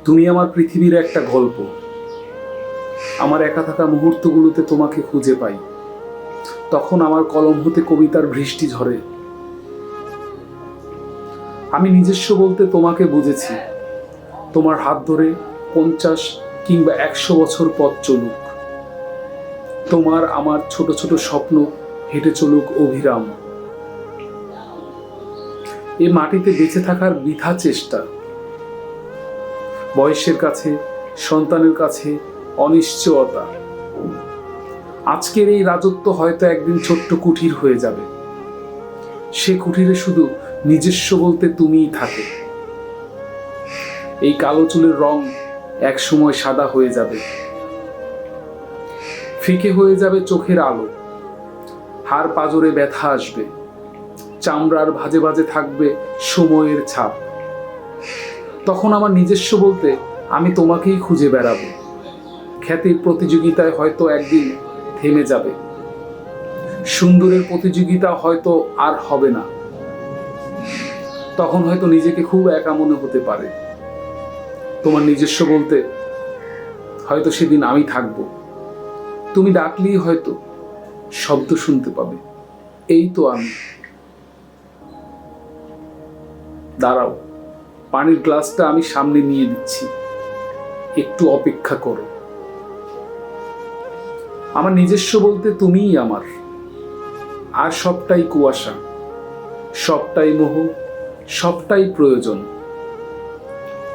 তুমি আমার পৃথিবীর একটা গল্প। আমার একা থাকা মুহূর্তগুলোতে তোমাকে খুঁজে পাই। তখন আমার কলম হতে কবিতার বৃষ্টি ঝরে। আমি নিজস্ব বলতে তোমাকে বুঝেছি। তোমার হাত ধরে 50 কিংবা 100 বছর পথ চলুক। তোমার আমার ছোট ছোট স্বপ্ন হেঁটে চলুক অবিরাম। এ মাটিতে বেঁচে থাকার বৃথা চেষ্টা। বয়সের কাছে, সন্তানের কাছে অনিশ্চয়তা। আজকের এই রাজত্ব হয়তো একদিন ছোট্ট কুঠির হয়ে যাবে। সে কুঠিরে শুধু নিজস্ব বলতে তুমিই থাকে। এই কালো চুলের রং এক সময় সাদা হয়ে যাবে। ফিকে হয়ে যাবে চোখের আলো। হাড় পাঁজরে ব্যথা আসবে। চামড়ার ভাঁজে ভাঁজে থাকবে সময়ের ছাপ। তখন আমার নিজস্ব বলতে আমি তোমাকেই খুঁজে বেড়াবো। খ্যাতির প্রতিযোগিতায় হয়তো একদিন থেমে যাবে। সুন্দরের প্রতিযোগিতা হয়তো আর হবে না। তখন হয়তো নিজেকে খুব একা মনে হতে পারে। তোমার নিজস্ব বলতে হয়তো সেদিন আমি থাকবো। তুমি ডাকলেই হয়তো শব্দ শুনতে পাবে। এই তো আমি। দাঁড়াও, পানির গ্লাসটা আমি সামনে নিয়ে দিচ্ছি, একটু অপেক্ষা করো। আমার নিজস্ব বলতে তুমিই আমার। আর সবটাই কুয়াশা, সবটাই মোহ, সবটাই প্রয়োজন।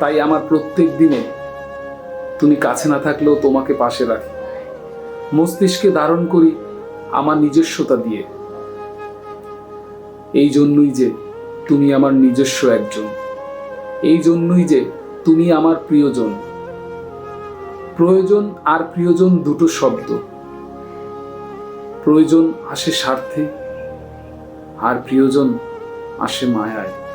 তাই আমার প্রত্যেক দিনে তুমি কাছে না থাকলেও তোমাকে পাশে রাখি। মস্তিষ্কে ধারণ করি আমার নিজস্বতা দিয়ে। এই জন্যই যে তুমি আমার নিজস্ব একজন। এই জন্যই যে তুমি আমার প্রিয়জন। প্রয়োজন আর প্রিয়জন দুটো শব্দ। প্রয়োজন আসে স্বার্থে, আর প্রিয়জন আসে মায়ায়।